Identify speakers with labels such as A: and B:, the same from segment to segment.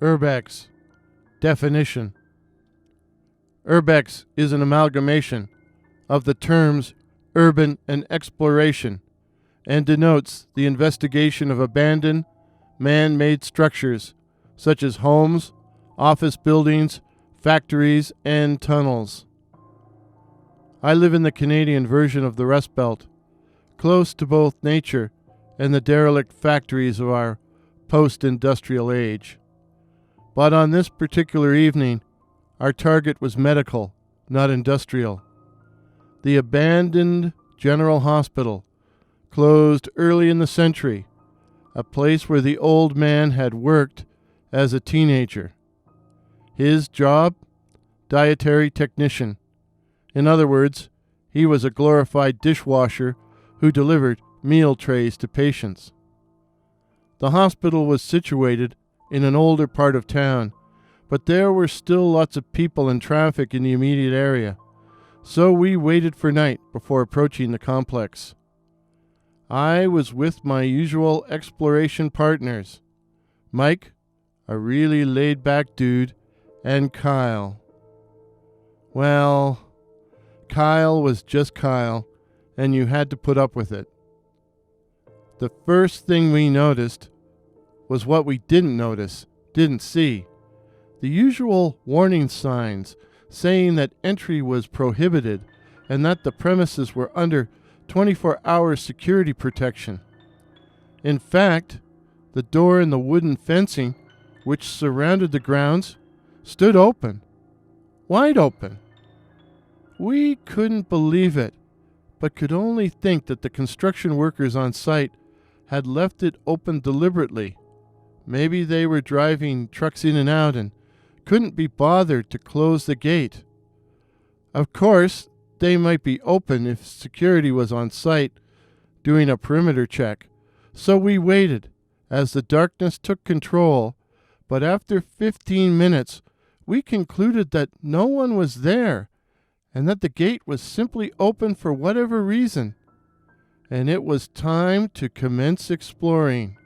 A: Urbex. Definition. Urbex is an amalgamation of the terms urban and exploration and denotes the investigation of abandoned, man-made structures such as homes, office buildings, factories, and tunnels. I live in the Canadian version of the Rust Belt, close to both nature and the derelict factories of our post-industrial age. But on this particular evening, our target was medical, not industrial. The abandoned General Hospital, closed early in the century, a place where the old man had worked as a teenager. His job? Dietary technician. In other words, he was a glorified dishwasher who delivered meal trays to patients. The hospital was situated in an older part of town, but there were still lots of people and traffic in the immediate area, so we waited for night before approaching the complex. I was with my usual exploration partners, Mike, a really laid-back dude, and Kyle. Well, Kyle was just Kyle, and you had to put up with it. The first thing we noticed was what we didn't see. The usual warning signs saying that entry was prohibited and that the premises were under 24-hour security protection. In fact, the door in the wooden fencing, which surrounded the grounds, stood open, wide open. We couldn't believe it, but could only think that the construction workers on site had left it open deliberately. Maybe they were driving trucks in and out and couldn't be bothered to close the gate. Of course, they might be open if security was on site doing a perimeter check. So we waited as the darkness took control, but after 15 minutes, we concluded that no one was there and that the gate was simply open for whatever reason. And it was time to commence exploring.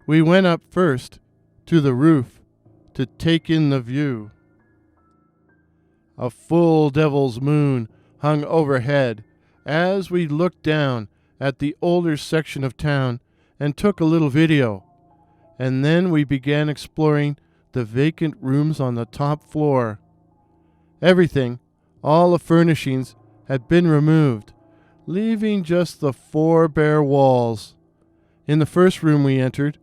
A: We went up first to the roof to take in the view. A full devil's moon hung overhead as we looked down at the older section of town and took a little video. And then we began exploring the vacant rooms on the top floor. Everything, all the furnishings, had been removed, leaving just the 4 bare walls. In the first room we entered,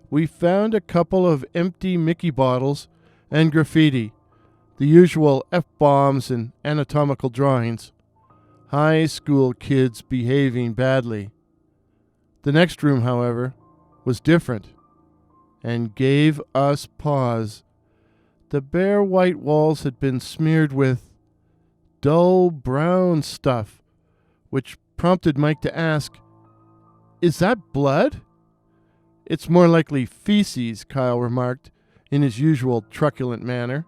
A: we found a couple of empty Mickey bottles and graffiti, the usual F-bombs and anatomical drawings. High school kids behaving badly. The next room, however, was different and gave us pause. The bare white walls had been smeared with dull brown stuff, which prompted Mike to ask, "Is that blood?" "It's more likely feces," Kyle remarked in his usual truculent manner.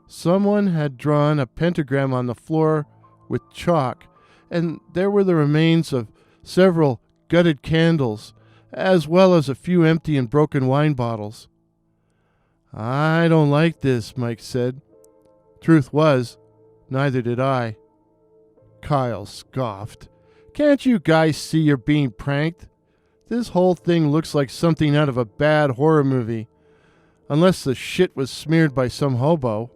A: Someone had drawn a pentagram on the floor with chalk, and there were the remains of several gutted candles, as well as a few empty and broken wine bottles. "I don't like this," Mike said. Truth was, neither did I. Kyle scoffed. "Can't you guys see you're being pranked? This whole thing looks like something out of a bad horror movie, unless the shit was smeared by some hobo."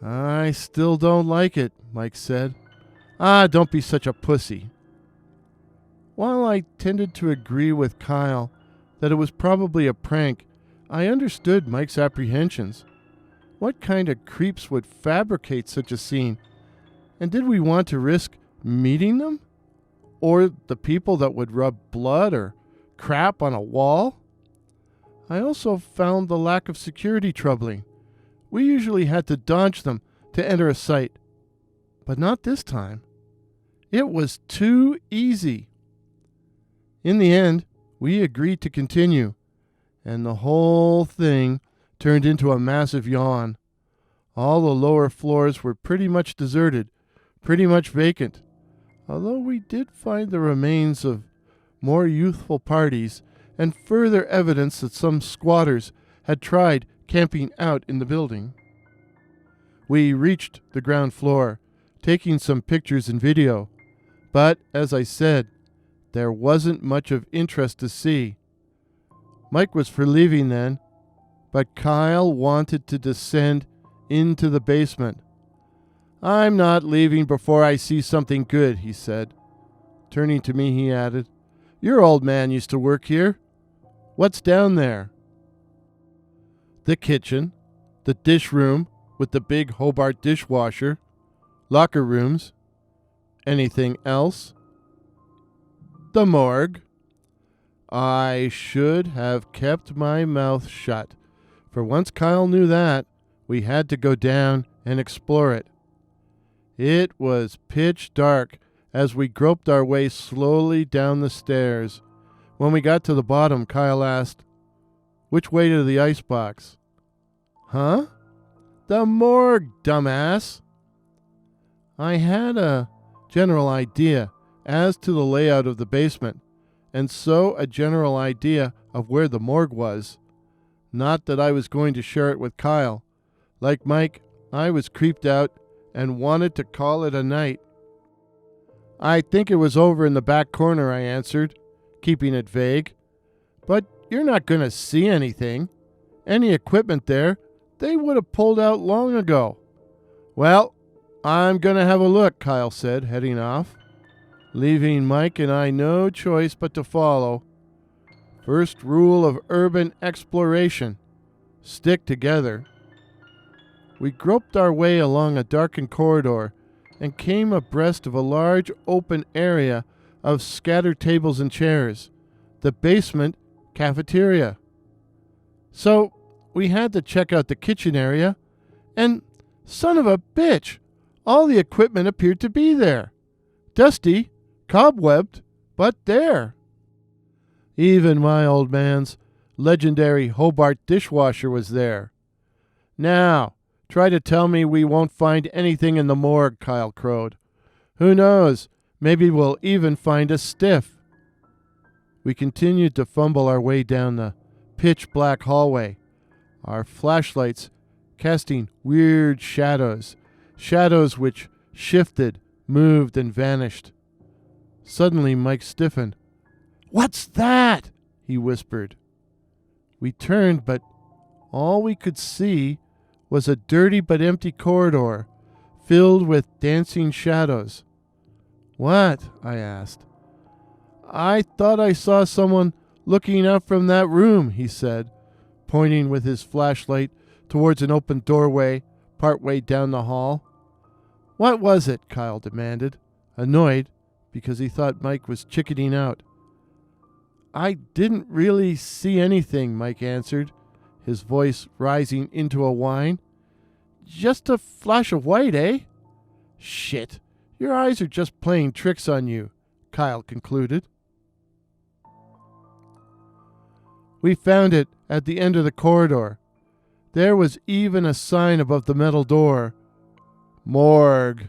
A: "I still don't like it," Mike said. Don't be such a pussy." While I tended to agree with Kyle that it was probably a prank, I understood Mike's apprehensions. What kind of creeps would fabricate such a scene? And did we want to risk meeting them? Or the people that would rub blood or crap on a wall? I also found the lack of security troubling. We usually had to dodge them to enter a site. But not this time. It was too easy. In the end, we agreed to continue, and the whole thing turned into a massive yawn. All the lower floors were pretty much deserted, pretty much vacant, although we did find the remains of more youthful parties and further evidence that some squatters had tried camping out in the building. We reached the ground floor, taking some pictures and video, but as I said, there wasn't much of interest to see. Mike was for leaving then, but Kyle wanted to descend into the basement. "I'm not leaving before I see something good," he said. Turning to me, he added, "Your old man used to work here. What's down there?" "The kitchen, the dish room with the big Hobart dishwasher, locker rooms." "Anything else?" "The morgue." I should have kept my mouth shut, for once Kyle knew that, we had to go down and explore it. It was pitch dark as we groped our way slowly down the stairs. When we got to the bottom, Kyle asked, "Which way to the icebox?" "Huh?" "The morgue, dumbass." I had a general idea as to the layout of the basement, and so a general idea of where the morgue was. Not that I was going to share it with Kyle. Like Mike, I was creeped out and wanted to call it a night. "I think it was over in the back corner," I answered, keeping it vague. "But you're not going to see anything. Any equipment there, they would have pulled out long ago." "Well, I'm going to have a look," Kyle said, heading off, leaving Mike and I no choice but to follow. First rule of urban exploration: stick together. We groped our way along a darkened corridor and came abreast of a large open area of scattered tables and chairs, the basement cafeteria. So we had to check out the kitchen area, and son of a bitch, all the equipment appeared to be there. Dusty, cobwebbed, but there. Even my old man's legendary Hobart dishwasher was there. "Now, try to tell me we won't find anything in the morgue," Kyle crowed. "Who knows? Maybe we'll even find a stiff." We continued to fumble our way down the pitch-black hallway, our flashlights casting weird shadows which shifted, moved, and vanished. Suddenly Mike stiffened. "What's that?" he whispered. We turned, but all we could see was a dirty but empty corridor filled with dancing shadows. "What?" I asked. "I thought I saw someone looking out from that room," he said, pointing with his flashlight towards an open doorway partway down the hall. "What was it?" Kyle demanded, annoyed because he thought Mike was chickening out. "I didn't really see anything," Mike answered, his voice rising into a whine. "Just a flash of white, eh?" "Shit, your eyes are just playing tricks on you," Kyle concluded. We found it at the end of the corridor. There was even a sign above the metal door. "Morgue."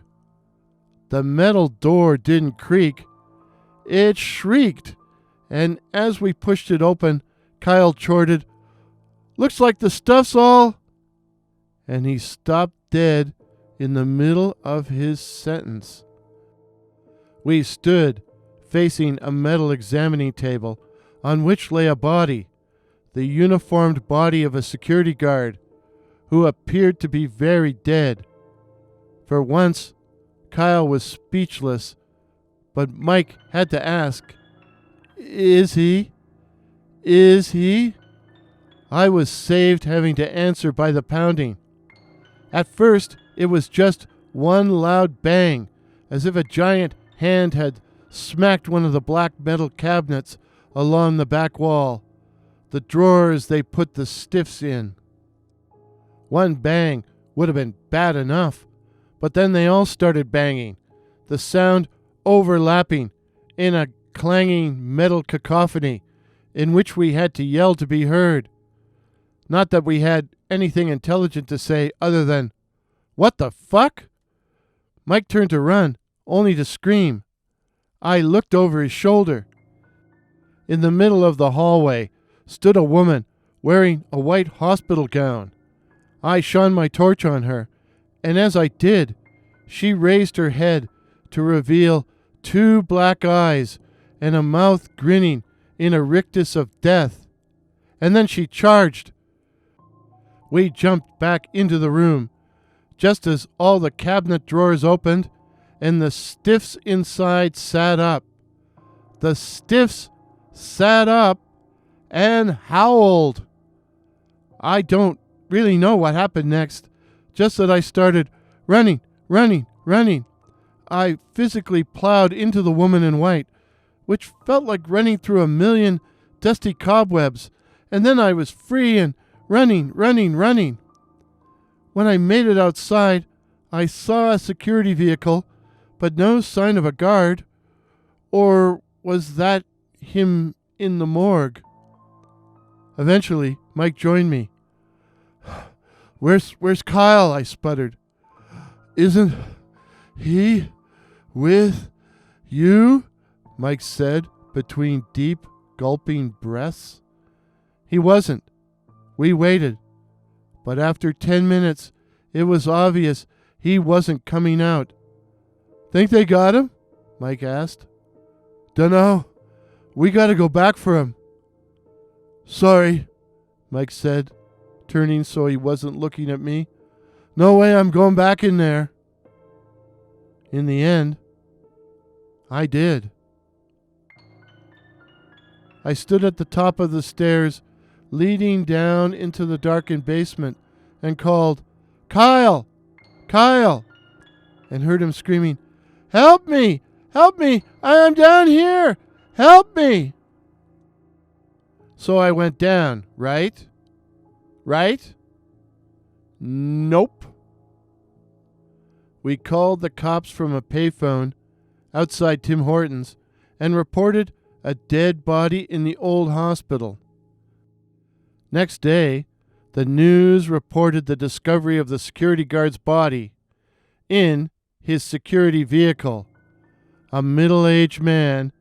A: The metal door didn't creak. It shrieked, and as we pushed it open, Kyle chortled, "Looks like the stuff's all..." And he stopped dead in the middle of his sentence. We stood facing a metal examining table on which lay a body, the uniformed body of a security guard, who appeared to be very dead. For once, Kyle was speechless, but Mike had to ask, Is he? I was saved having to answer by the pounding. At first, it was just one loud bang, as if a giant hand had smacked one of the black metal cabinets along the back wall, the drawers they put the stiffs in. One bang would have been bad enough, but then they all started banging, the sound overlapping in a clanging metal cacophony in which we had to yell to be heard. Not that we had anything intelligent to say other than, "What the fuck?" Mike turned to run, only to scream. I looked over his shoulder. In the middle of the hallway stood a woman wearing a white hospital gown. I shone my torch on her, and as I did, she raised her head to reveal 2 black eyes and a mouth grinning in a rictus of death. And then she charged. We jumped back into the room, just as all the cabinet drawers opened, and the stiffs inside sat up. The stiffs sat up and howled. I don't really know what happened next, just that I started running. I physically plowed into the woman in white, which felt like running through a million dusty cobwebs, and then I was free and running. When I made it outside, I saw a security vehicle, but no sign of a guard. Or was that him in the morgue? Eventually, Mike joined me. Where's Kyle? I sputtered. Isn't he with you? Mike said between deep, gulping breaths. He wasn't. We waited. But after 10 minutes, it was obvious he wasn't coming out. Think they got him? Mike asked. Dunno. We gotta go back for him. Sorry, Mike said, turning so he wasn't looking at me. No way I'm going back in there. In the end, I did. I stood at the top of the stairs, leading down into the darkened basement, and called, Kyle! Kyle! And heard him screaming, Help me! Help me! I am down here! Help me! So I went down, right? Right? Nope. We called the cops from a payphone outside Tim Hortons and reported a dead body in the old hospital. Next day, the news reported the discovery of the security guard's body in his security vehicle, a middle-aged man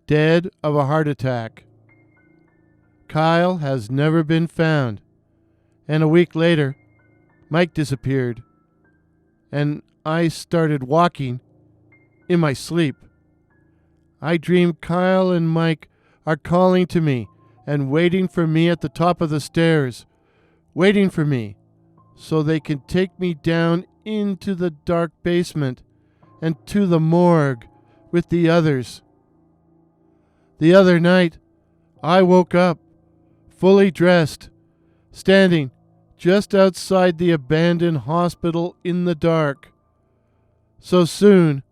A: dead of a heart attack. Kyle has never been found, and a week later, Mike disappeared, and I started walking in my sleep. I dream Kyle and Mike are calling to me and waiting for me at the top of the stairs, waiting for me so they can take me down into the dark basement and to the morgue with the others. The other night, I woke up, fully dressed, standing just outside the abandoned hospital in the dark. So soon,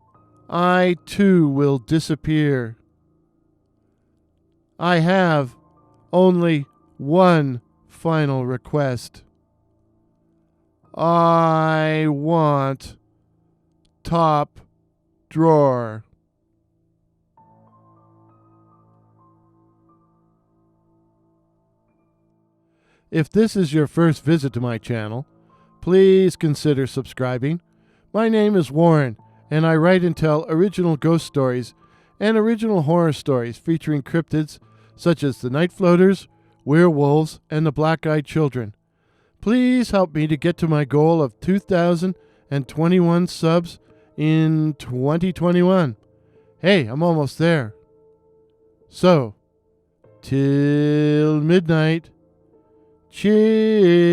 A: I too will disappear. I have only one final request. I want top drawer. If this is your first visit to my channel, please consider subscribing. My name is Warren, and I write and tell original ghost stories and original horror stories featuring cryptids such as the Night Floaters, werewolves, and the Black-Eyed Children. Please help me to get to my goal of 2,021 subs in 2021. Hey, I'm almost there. So, till midnight, cheers.